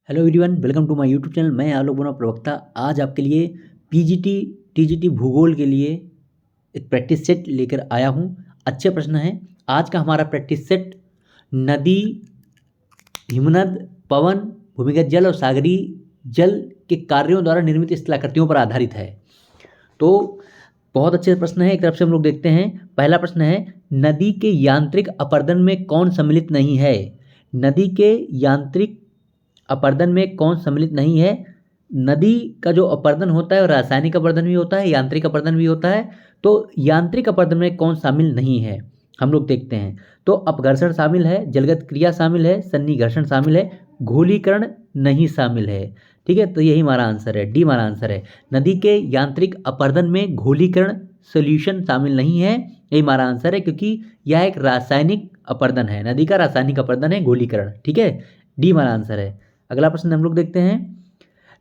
Hello everyone, welcome to my YouTube channel. मैं आलोक वर्मा प्रवक्ता। आज आपके लिए पीजीटी टीजीटी भूगोल के लिए एक प्रैक्टिस सेट लेकर आया हूँ। अच्छे प्रश्न हैं। आज का हमारा प्रैक्टिस सेट नदी, हिमनद, पवन, भूमिगत जल और सागरीय जल के कार्यों द्वारा निर्मित स्थलाकृतियों पर आधारित है। तो बहुत अच्छे प्रश्न है। एक तरफ से हम लोग देखते हैं। पहला प्रश्न है, नदी के यांत्रिक अपरदन में कौन सम्मिलित नहीं है? नदी के यांत्रिक अपर्दन में कौन सम्मिलित नहीं है? नदी का जो अपर्दन होता है रासायनिक अपर्दन भी होता है, यांत्रिक अपर्दन भी होता है। तो यांत्रिक अपर्दन में कौन शामिल नहीं है हम लोग देखते हैं। तो अपघर्षण शामिल है, जलगत क्रिया शामिल है, सन्निघर्षण शामिल है, घोलीकरण नहीं शामिल है। ठीक है, तो यही हमारा आंसर है, डी हमारा आंसर है। नदी के यांत्रिक अपर्दन में घोलीकरण सोल्यूशन शामिल नहीं है, यही हमारा आंसर है, क्योंकि यह एक रासायनिक अपर्दन है। नदी का रासायनिक अपर्दन है घोलीकरण। ठीक है, डी हमारा आंसर है। अगला प्रश्न हम लोग देखते हैं।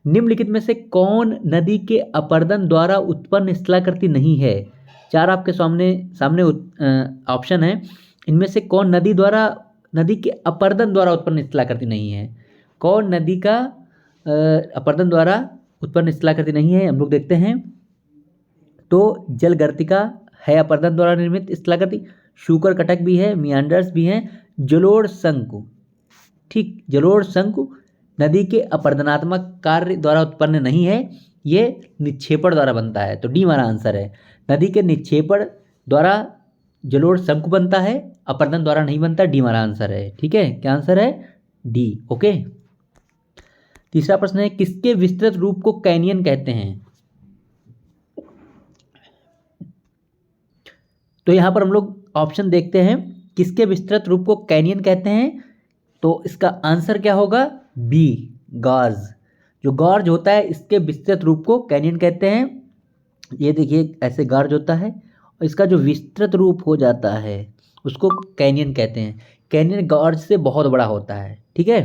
निम्नलिखित में से कौन नदी के अपरदन द्वारा उत्पन्न स्थलाकृति नहीं है? चार आपके सामने सामने ऑप्शन है। इनमें से कौन नदी के अपरदन द्वारा उत्पन्न स्थलाकृति नहीं है? कौन नदी का अपरदन द्वारा उत्पन्न स्थलाकृति नहीं है? हम लोग देखते हैं। तो जलगर्तिका है अपरदन द्वारा निर्मित स्थलाकृति, शूकर कटक भी है, मियांडर्स भी हैं, जलोढ़ शंकु। ठीक, जलोढ़ शंकु नदी के अपरदनात्मक कार्य द्वारा उत्पन्न नहीं है, ये निक्षेपण द्वारा बनता है। तो डी हमारा आंसर है। नदी के निक्षेपण द्वारा जलोढ़ शंकु बनता है, अपरदन द्वारा नहीं बनता। डी हमारा आंसर है। ठीक है, क्या आंसर है? डी। ओके। तीसरा प्रश्न है, किसके विस्तृत रूप को कैनियन कहते हैं? तो यहां पर हम लोग ऑप्शन देखते हैं, किसके विस्तृत रूप को कैनियन कहते हैं। तो इसका आंसर क्या होगा? B, gorge. जो गॉर्ज होता है इसके विस्तृत रूप को कैनियन कहते हैं। ये देखिए, ऐसे गॉर्ज होता है और इसका जो विस्तृत रूप हो जाता है उसको कैनियन कहते हैं। कैनियन गॉर्ज से बहुत बड़ा होता है। ठीक है,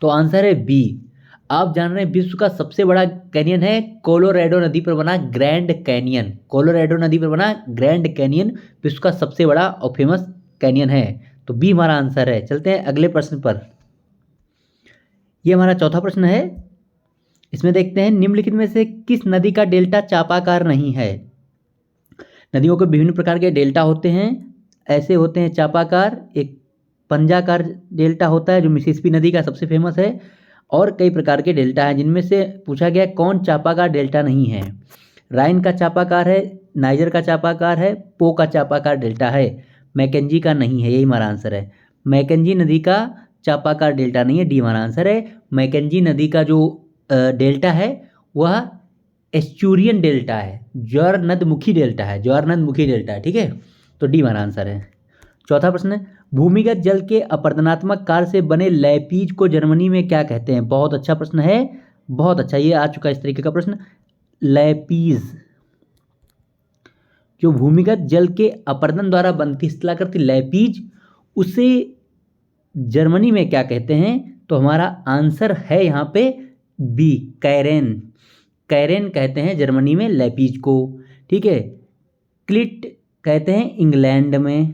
तो आंसर है बी। आप जान रहे हैं विश्व का सबसे बड़ा कैनियन है कोलोराडो नदी पर बना ग्रैंड कैनियन। कोलोराडो नदी पर बना ग्रैंड कैनियन विश्व का सबसे बड़ा और फेमस कैनियन है। तो बी हमारा आंसर है। चलते हैं अगले प्रश्न पर। ये हमारा चौथा प्रश्न है। इसमें देखते हैं, निम्नलिखित में से किस नदी का डेल्टा चापाकार नहीं है? नदियों के विभिन्न प्रकार के डेल्टा होते हैं। ऐसे होते हैं चापाकार, एक पंजाकार डेल्टा होता है जो मिसिसिपी नदी का सबसे फेमस है, और कई प्रकार के डेल्टा हैं जिनमें से पूछा गया कौन चापाकार डेल्टा नहीं है। राइन का चापाकार है, नाइजर का चापाकार है, पो का चापाकार डेल्टा है, मैकेंजी का नहीं है। यही हमारा आंसर है। मैकेंजी नदी का चापाकार डेल्टा नहीं है। डी हमारा आंसर है। मैकेंजी नदी का जो डेल्टा है वह एस्चुरियन डेल्टा है, ज्वारनदमुखी डेल्टा है, ज्वारनदमुखी डेल्टा है। ठीक है, तो डी हमारा आंसर है। चौथा प्रश्न, भूमिगत जल के अपरदनात्मक कार्य से बने लैपीज को जर्मनी में क्या कहते हैं? बहुत अच्छा प्रश्न है, बहुत अच्छा। ये आ चुका इस तरीके का प्रश्न। लैपीज, जो भूमिगत जल के अपरदन द्वारा बनती स्थलाकृति लैपीज, उसे जर्मनी में क्या कहते हैं? तो हमारा आंसर है यहाँ पे बी, कैरेन। कैरेन कहते हैं जर्मनी में लैपीज को। ठीक है, क्लिट कहते हैं इंग्लैंड में,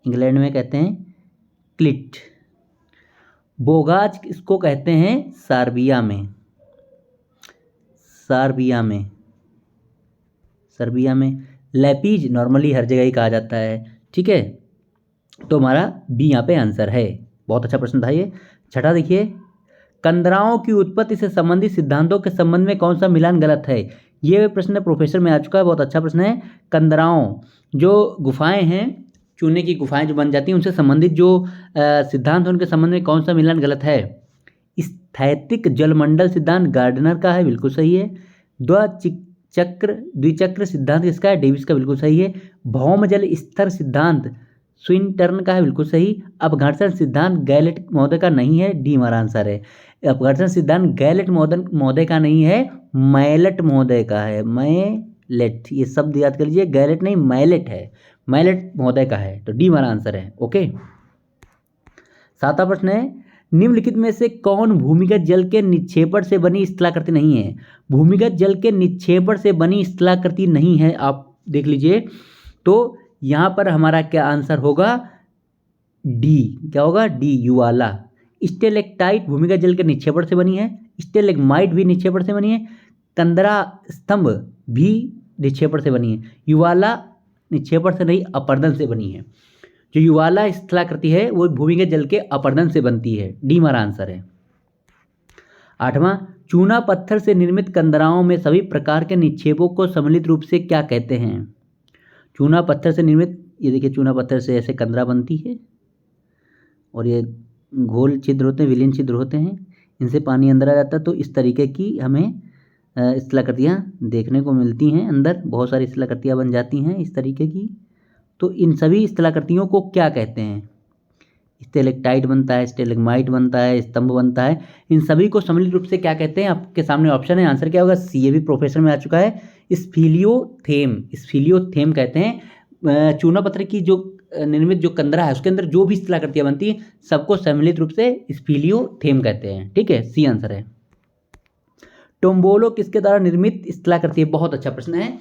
इंग्लैंड में कहते हैं क्लिट। बोगाज इसको कहते हैं सर्बिया में, सर्बिया में, सर्बिया में। लैपीज नॉर्मली हर जगह ही कहा जाता है। ठीक है, तो हमारा बी यहाँ पे आंसर है। बहुत अच्छा प्रश्न था ये। छठा देखिए, कंदराओं की उत्पत्ति से संबंधित सिद्धांतों के संबंध में कौन सा मिलान गलत है? ये प्रश्न प्रोफेसर में आ चुका है, बहुत अच्छा प्रश्न है। कंदराओं, जो गुफाएं हैं, चूने की गुफाएं जो बन जाती हैं, उनसे संबंधित जो सिद्धांत हैं उनके संबंध में कौन सा मिलान गलत है? स्थैतिक जलमंडल सिद्धांत गार्डनर का है, बिल्कुल सही है। द्विचक्र सिद्धांत किसका है? डेविस का, बिल्कुल सही है। भौम जल स्तर सिद्धांत स्विनटर्न का है, बिल्कुल सही। अपघर्षण सिद्धांत गैलेट महोदय का नहीं है। डी हमारा आंसर है। अपघर्षण सिद्धांत गैलेट महोदय का नहीं है, मैलेट महोदय का है। मैलेट, ये शब्द याद कर लीजिए, गैलेट नहीं मैलेट है, मैलेट महोदय का है। तो डी हमारा आंसर है। ओके। सातवां प्रश्न है, निम्नलिखित में से कौन भूमिगत जल के निक्षेपण से बनी स्थलाकृति नहीं है? भूमिगत जल के निक्षेपण से बनी स्थलाकृति नहीं है, आप देख लीजिए। तो यहाँ पर हमारा क्या आंसर होगा? डी क्या होगा, डी युवाला। स्टेलेक्टाइट भूमिगत जल के निक्षेपण से बनी है, स्टेलेग्माइट भी निक्षेपण से बनी है, कंदरा स्तंभ भी निक्षेपण से बनी है। युवाला निक्षेपण से नहीं, अपर्दन से बनी है। जो युवाला स्थलाकृति है वो भूमिगत जल के अपर्दन से बनती है। डी हमारा आंसर है। 8वां, चूना पत्थर से निर्मित कंदराओं में सभी प्रकार के निक्षेपों को सम्मिलित रूप से क्या कहते हैं? चूना पत्थर से निर्मित, ये देखिए चूना पत्थर से ऐसे कंदरा बनती है और ये घोल छिद्र होते हैं, विलीन छिद्र होते हैं, इनसे पानी अंदर आ जाता है। तो इस तरीके की हमें स्थलाकृतियाँ देखने को मिलती हैं, अंदर बहुत सारी स्थलाकृतियाँ बन जाती हैं इस तरीके की। तो इन सभी स्थलाकृतियों को क्या कहते हैं? स्टेलेक्टाइट बनता है, स्टेलेग्माइट बनता है, स्तंभ बनता है, इन सभी को सम्मिलित रूप से क्या कहते हैं? आपके सामने ऑप्शन है, आंसर क्या होगा? सी। ये भी प्रोफेसर में आ चुका है, स्फीलियोथेम। स्फीलियोथेम कहते हैं चूना पत्थर की जो निर्मित जो कंदरा है उसके अंदर जो भी स्थलाकृतियाँ बनती हैं सबको सम्मिलित रूप से स्फीलियोथेम कहते हैं। ठीक है, सी आंसर है। टोम्बोलो किसके द्वारा निर्मित स्थलाकृति है? बहुत अच्छा प्रश्न है।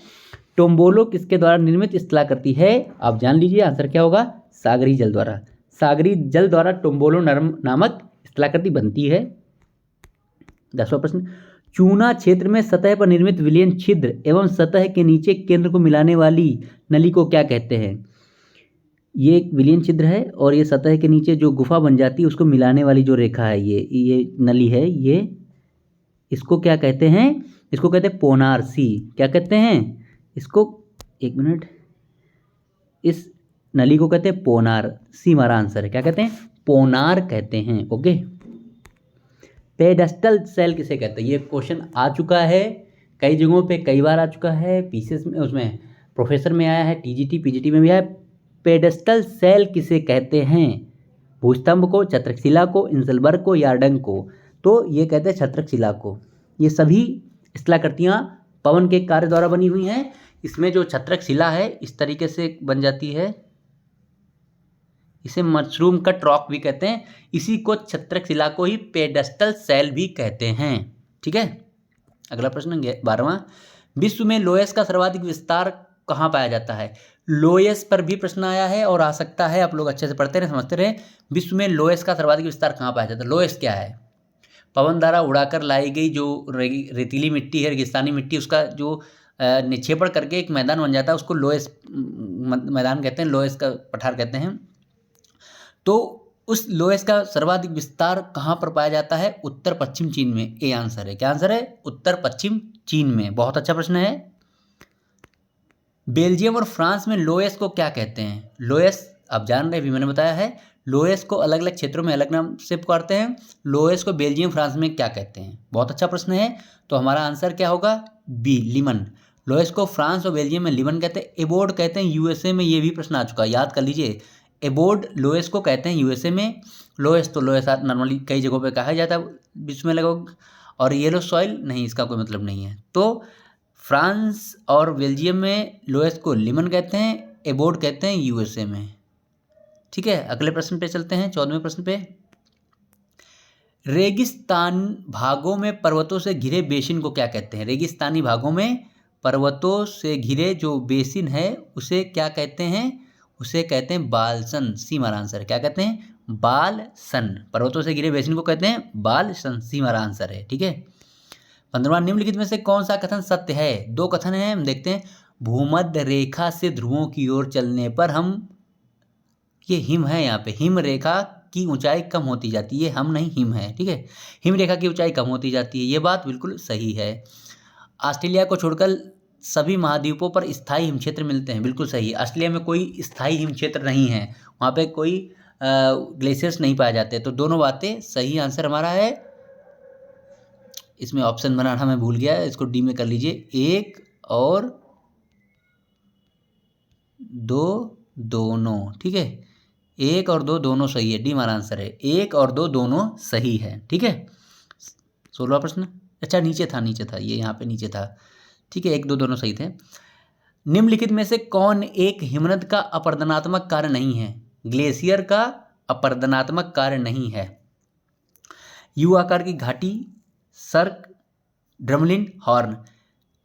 टोम्बोलो किसके द्वारा निर्मित स्थलाकृति है? आप जान लीजिए, आंसर क्या होगा? सागरी जल द्वारा। सागरी जल द्वारा टोम्बोलो नामक स्थलाकृति बनती है। 10वां प्रश्न, चूना क्षेत्र में सतह पर निर्मित विलयन छिद्र एवं सतह के नीचे केंद्र को मिलाने वाली नली को क्या कहते हैं? ये एक विलयन छिद्र है और ये सतह के नीचे जो गुफा बन जाती है उसको मिलाने वाली जो रेखा है, ये नली है, ये इसको क्या कहते हैं? इसको कहते हैं पोनार। सी। क्या कहते हैं इसको? एक मिनट, इस नली को कहते हैं पोनार। सी हमारा आंसर है। क्या कहते हैं? पोनार कहते हैं। ओके। पेडेस्टल सेल किसे कहते हैं? ये क्वेश्चन आ चुका है कई जगहों पे, कई बार आ चुका है, पीसीएस में, उसमें प्रोफेसर में आया है, टीजीटी पीजीटी में भी आया है। पेडेस्टल सेल किसे कहते हैं? भूस्तंभ को, छत्रकशिला को, इंसलबर्ग को, यार्डंग को? तो ये कहते हैं छत्रकशिला को। ये सभी स्थलाकृतियाँ पवन के कार्य द्वारा बनी हुई हैं। इसमें जो छत्रकशिला है इस तरीके से बन जाती है, इसे मशरूम कट रॉक भी कहते हैं। इसी को छत्रकशिला को ही पेडेस्टल सेल भी कहते हैं। ठीक है। अगला प्रश्न 12वां, विश्व में लोयस का सर्वाधिक विस्तार कहाँ पाया जाता है? लोयस पर भी प्रश्न आया है और आ सकता है, आप लोग अच्छे से पढ़ते रहे, समझते रहे। विश्व में लोयस का सर्वाधिक विस्तार कहाँ पाया जाता है? लोयस क्या है? पवन द्वारा उड़ाकर लाई गई जो रेतीली मिट्टी है, रेगिस्तानी मिट्टी, उसका जो निक्षेपण करके एक मैदान बन जाता है उसको लोयस मैदान कहते हैं, लोयस का पठार कहते हैं। तो उस लोयस का सर्वाधिक विस्तार कहाँ पर पाया जाता है? उत्तर पश्चिम चीन में। ए आंसर है। क्या आंसर है? उत्तर पश्चिम चीन में। बहुत अच्छा प्रश्न है। बेल्जियम और फ्रांस में लोयस को क्या कहते हैं? लोयस आप जान रहे, अभी मैंने बताया है। लोयस को अलग अलग क्षेत्रों में अलग नाम से पुकारते हैं। लोयस को बेल्जियम फ्रांस में क्या कहते हैं? बहुत अच्छा प्रश्न है। तो हमारा आंसर क्या होगा? बी, लिमन। लोयस को फ्रांस और बेल्जियम में लिमन कहते हैं। एबोर्ड कहते हैं यूएसए में। ये भी प्रश्न आ चुका है, याद कर लीजिए। एबोर्ड लोयस को कहते हैं यूएसए में। लोयस तो लोयस नॉर्मली कई जगहों पे कहा जाता है विश्व में लगभग। और येलो सॉइल नहीं, इसका कोई मतलब नहीं है। तो फ्रांस और बेल्जियम में लोयस को लिमन कहते हैं, एबोर्ड कहते हैं यूएसए में। ठीक है। अगले प्रश्न पे चलते हैं, 14वें प्रश्न पे। रेगिस्तान भागों में पर्वतों से घिरे बेसिन को क्या कहते हैं? रेगिस्तानी भागों में पर्वतों से घिरे जो बेसिन है उसे क्या कहते हैं? उसे कहते हैं बालसन। सी हमारा आंसर है। क्या कहते हैं? बालसन। पर्वतों से घिरे बेसिन को कहते हैं बालसन। सी हमारा आंसर है। ठीक है। 15वां, निम्नलिखित में से कौन सा कथन सत्य है? दो कथन हैं, हम देखते हैं। भूमध्य रेखा से ध्रुवों की ओर चलने पर हम, ये हिम है, यहाँ पे हिम रेखा की ऊंचाई कम होती जाती है, हम नहीं, हिम है। ठीक है। हिम रेखा की ऊंचाई कम होती जाती है, ये बात बिल्कुल सही है। ऑस्ट्रेलिया को छोड़कर सभी महाद्वीपों पर स्थायी हिम क्षेत्र मिलते हैं, बिल्कुल सही है। ऑस्ट्रेलिया में कोई स्थायी हिम क्षेत्र नहीं है, वहाँ पे कोई ग्लेशियर्स नहीं पाए जाते। तो दोनों बातें सही, आंसर हमारा है। इसमें ऑप्शन बनाना मैं भूल गया, इसको डी में कर लीजिए। 1 और 2 दोनों। ठीक है। 1 और 2 दोनों सही है। डी हमारा आंसर है। 1 और 2 दोनों सही है। ठीक है। 16वां प्रश्न, अच्छा नीचे था, ये यहाँ पे नीचे था। ठीक है। 1 2 दोनों सही थे। निम्नलिखित में से कौन एक हिमनद का अपरदनात्मक कार्य नहीं है? ग्लेशियर का अपरदनात्मक कार्य नहीं है। यू आकार की घाटी, सर्क, ड्रमलिन, हॉर्न।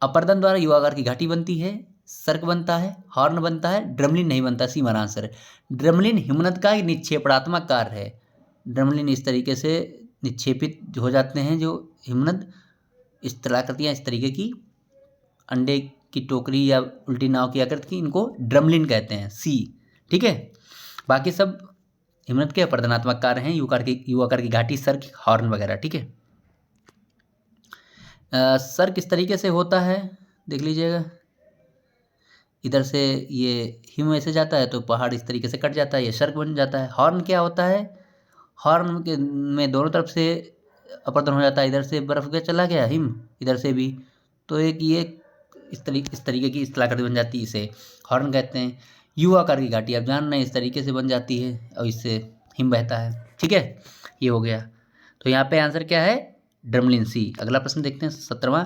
अपर्दन द्वारा यू आकार की घाटी बनती है, सर्क बनता है, हॉर्न बनता है, ड्रमलिन नहीं बनता। सी हमारा आंसर है। ड्रमलिन हिमनद का एक निक्षेपणात्मक कार्य है। ड्रमलिन इस तरीके से निक्षेपित हो जाते हैं जो हिमनद, इस कलाकृतियाँ इस तरीके की, अंडे की टोकरी या उल्टी नाव की आकृति की, इनको ड्रमलिन कहते हैं। सी, ठीक है। बाकी सब हिमनद के अपर्दनात्मक कार्य हैं, यू आकार की घाटी, सर्क, हॉर्न वगैरह, ठीक है। सर्क किस तरीके से होता है देख लीजिएगा। इधर से ये हिम ऐसे जाता है तो पहाड़ इस तरीके से कट जाता है, ये सर्क बन जाता है। हॉर्न क्या होता है? हॉर्न के में दोनों तरफ से अपर्दन हो जाता है, इधर से बर्फ के चला गया हिम, इधर से भी, तो एक ये इस तरीके की स्थलाकृति बन जाती है, इसे हॉर्न कहते हैं। यू आकार की घाटी आप जान रहे हैं इस तरीके से बन जाती है और इससे हिम बहता है, ठीक है। ये हो गया, तो यहाँ पे आंसर क्या है? ड्रमलिन, सी। अगला प्रश्न देखते हैं 17वां।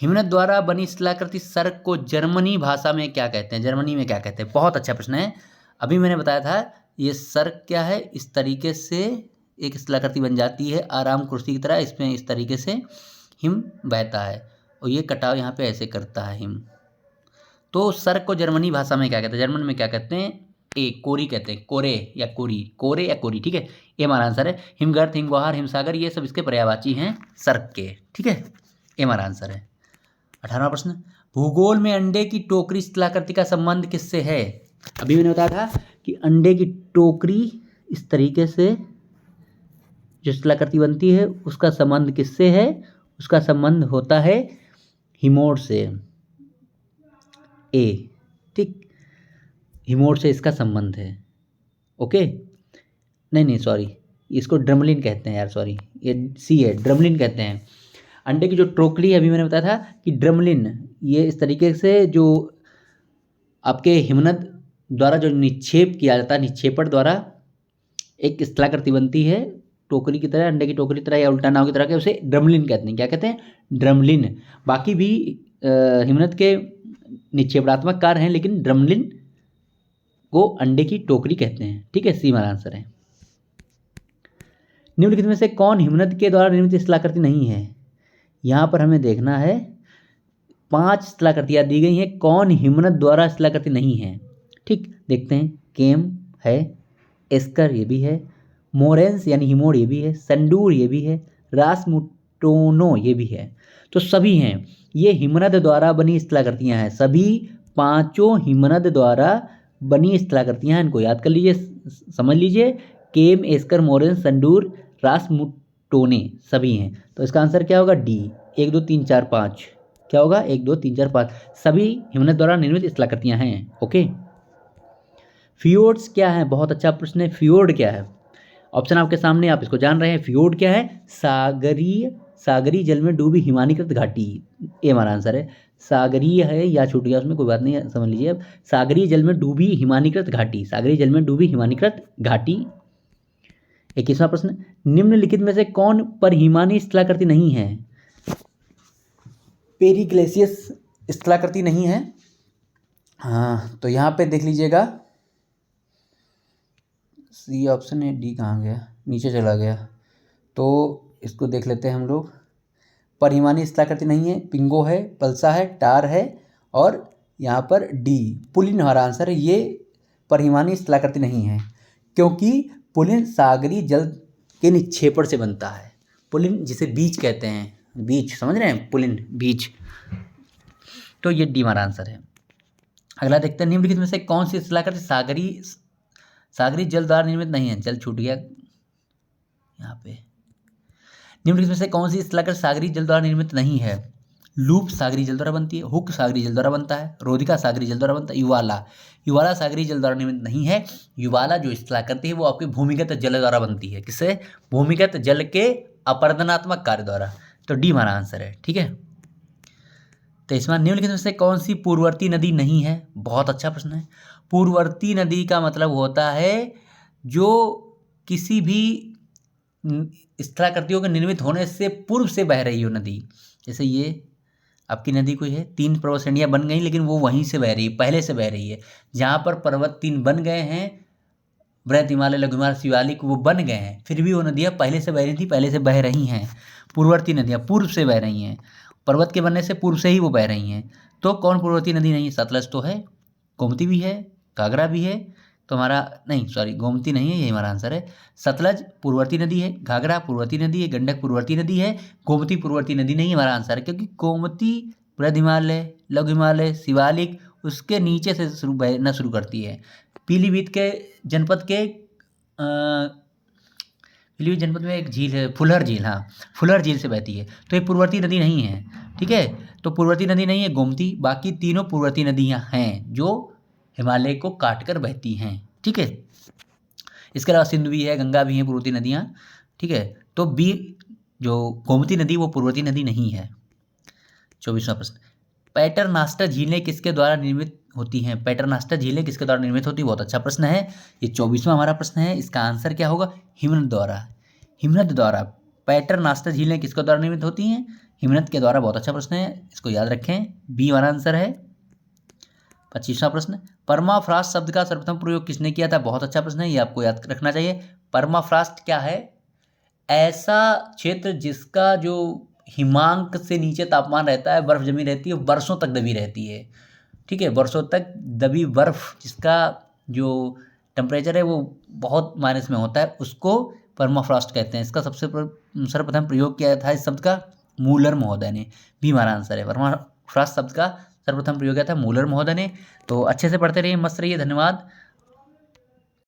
हिमनद द्वारा बनी स्थलाकृति सर्क को जर्मनी भाषा में क्या कहते हैं? जर्मनी में क्या कहते हैं? बहुत अच्छा प्रश्न है। अभी मैंने बताया था ये सर्क क्या है, इस तरीके से एक स्थलाकृति बन जाती है आराम कुर्सी की तरह, इसमें इस तरीके से हिम बहता है और ये कटाव यहाँ पे ऐसे करता है हिम। तो सर्क को जर्मनी भाषा में क्या कहते हैं? जर्मन में क्या कहते हैं? ए, कोरी कहते हैं, कोरे या कोरी, कोरे या कोरी, ठीक है। ये हमारा आंसर है। हिमगर्त, हिमगुहार, हिमसागर, ये सब इसके पर्यायवाची हैं सर्क के, ठीक है। ये हमारा आंसर है। 18वां प्रश्न। भूगोल में अंडे की टोकरी स्थलाकृति का संबंध किससे है? अभी मैंने बताया था कि अंडे की टोकरी इस तरीके से जो स्थलाकृति बनती है उसका संबंध किससे है? उसका संबंध होता है हिमोड से। ए, ठीक, हिमोड से इसका संबंध है। ओके, नहीं सॉरी, इसको ड्रमलिन कहते हैं यार, सॉरी, ये सी है, ड्रमलिन कहते हैं। अंडे की जो टोकरी है, अभी मैंने बताया था कि ड्रमलिन, ये इस तरीके से जो आपके हिमनद द्वारा जो निक्षेप किया जाता है, निक्षेपण द्वारा एक स्थलाकृति बनती है टोकरी की तरह, अंडे की टोकरी की तरह या उल्टा नाव की तरह के, उसे ड्रमलिन कहते हैं। क्या कहते हैं? ड्रमलिन। बाकी भी हिमनद के निक्षेपणात्मक कार्य हैं, लेकिन ड्रमलिन को अंडे की टोकरी कहते हैं, ठीक है। सी हमारा आंसर है। निम्नलिखित में से कौन हिमनद के द्वारा निर्मित स्थलाकृति नहीं है? यहाँ पर हमें देखना है, 5 स्थलाकृतियाँ दी गई हैं, कौन हिमनद द्वारा स्थलाकृति नहीं है, ठीक। देखते हैं, केम है, एस्कर ये भी है, मोरेंस यानी हिमोड ये भी है, संडूर ये भी है, रासमुटोनो ये भी है, तो सभी हैं। ये हिमनद द्वारा बनी स्थलाकृतियाँ हैं, सभी 5 हिमनद द्वारा बनी स्थलाकृतियाँ हैं। इनको याद कर लीजिए, समझ लीजिए, केम, एस्कर, मोरेंस, संडूर, रासमुटोने सभी हैं। तो इसका आंसर क्या होगा? डी, 1 2 3 4 5। क्या होगा? 1 2 3 4 5 सभी हिमनद द्वारा निर्मित स्थलाकृतियाँ हैं। ओके, फियोर्ड्स क्या है? बहुत अच्छा प्रश्न है। फियोर्ड क्या है? ऑप्शन आपके सामने, आप इसको जान रहे हैं। फियोर्ड क्या है? सागरीय जल में डूबी हिमानीकृत घाटी, ये हमारा आंसर है। सागरीय है या छूट गया उसमें, कोई बात नहीं है, समझ लीजिए अब। सागरीय जल में डूबी हिमानीकृत घाटी, सागरीय जल में डूबी हिमानीकृत घाटी। 21वां प्रश्न। निम्नलिखित में से कौन परिहिमानी स्थलाकृति नहीं है? पेरिग्लेसियस स्थलाकृति नहीं है। हाँ, तो यहाँ पे देख लीजिएगा, सी ऑप्शन है, डी कहाँ गया? नीचे चला गया, तो इसको देख लेते हैं हम लोग। परिहिमानी स्थलाकृति नहीं है, पिंगो है, पल्सा है, टार है, और यहाँ पर डी पुलिन हमारा आंसर है। ये परिहिमानी स्थलाकृति नहीं है, क्योंकि पुलिन सागरीय जल के निक्षेपण से बनता है। पुलिन जिसे बीज कहते हैं, बीज, समझ रहे हैं, पुलिन बीज, तो ये डी हमारा आंसर है। अगला देखते हैं, निम्नलिखित में से कौन सी स्थलाकृति सागरीय जल द्वारा निर्मित नहीं है? जल छूट गया यहाँ पे। निम्नलिखित में से कौन सी स्थलाकृति सागरीय जल द्वारा निर्मित नहीं है? लूप सागरीय जल द्वारा बनती है, हुक सागरीय जल द्वारा बनता है, रोधिका सागरीय जल द्वारा बनता है, युवाला सागरीय जल द्वारा निर्मित नहीं है। युवाला जो स्थलाकृति है वो आपके भूमिगत जल द्वारा बनती है। किससे? भूमिगत जल के अपर्दनात्मक कार्य द्वारा। तो डी हमारा आंसर है, ठीक है। 23वां। निम्नलिखित में से कौन सी पूर्ववर्ती नदी नहीं है? बहुत अच्छा प्रश्न है। पूर्ववर्ती नदी का मतलब होता है जो किसी भी स्थलाकृतियों के निर्मित होने से पूर्व से बह रही हो नदी। जैसे ये आपकी नदी कोई है, 3 पर्वत श्रेणियाँ बन गई, लेकिन वो वहीं से बह रही है, पहले से बह रही है। जहाँ पर पर्वत 3 बन गए हैं, बृहत हिमालय, लघु हिमालय, शिवालिक, वो बन गए हैं, फिर भी वो नदियाँ पहले से बह रही थी, पहले से बह रही हैं। पूर्ववर्ती नदियाँ पूर्व से बह रही हैं। पर्वत के बनने से पूर्व से ही वो बह रही हैं। तो कौन पूर्ववर्ती नदी नहीं है? सतलज तो है, गोमती भी है, घाघरा भी है, तो हमारा नहीं सॉरी गोमती नहीं है, यही हमारा आंसर है। सतलज पूर्ववर्ती नदी है, घाघरा पूर्ववर्ती नदी है, गंडक पूर्ववर्ती नदी है, गोमती पूर्ववर्ती नदी नहीं हमारा आंसर है, क्योंकि गोमती बृहद हिमालय, लघु हिमालय, शिवालिक उसके नीचे से बहना शुरू करती है। पीलीभीत के जनपद के पीलीभीत जनपद में एक झील है, फुलर झील, हाँ फुलर झील से बहती है, तो ये पूर्ववर्ती नदी नहीं है। ठीक है, तो पूर्ववर्ती नदी नहीं है गोमती, बाकी तीनों पूर्ववर्ती नदियाँ हैं जो हिमालय को काट कर बहती हैं। ठीक है, इसके अलावा सिंधु भी है, गंगा भी है पूर्ववर्ती नदियाँ। ठीक है, तो बी जो गोमती नदी वो पूर्ववर्ती नदी नहीं है। 24वां प्रश्न, पैटरनास्टर झीलें किसके द्वारा निर्मित होती हैं? पैटरनास्टर झीलें किसके द्वारा निर्मित होती है? बहुत अच्छा प्रश्न है, ये 24वां हमारा प्रश्न है। इसका आंसर क्या होगा? हिमनद द्वारा। हिमनद द्वारा पैटरनास्टर झीलें किसके द्वारा निर्मित होती हैं? हिमनद के द्वारा। बहुत अच्छा प्रश्न है, इसको याद रखें, बी हमारा आंसर है। 25वां प्रश्न, परमाफ्रास्ट शब्द का सर्वप्रथम प्रयोग किसने किया था? बहुत अच्छा प्रश्न है, ये आपको याद रखना चाहिए। परमाफ्रास्ट क्या है? ऐसा क्षेत्र जिसका जो हिमांक से नीचे तापमान रहता है, बर्फ जमी रहती है, वर्षों तक दबी रहती है। ठीक है, वर्षों तक दबी बर्फ जिसका जो टेम्परेचर है वो बहुत माइनस में होता है, उसको परमाफ्रॉस्ट कहते हैं। इसका सबसे सर्वप्रथम प्रयोग किया था इस शब्द का मूलर महोदय ने, भी हमारा आंसर है। परमाफ्रॉस्ट शब्द का सर्वप्रथम प्रयोग किया था मूलर महोदय ने। तो अच्छे से पढ़ते रहिए, मस्त रहिए, धन्यवाद।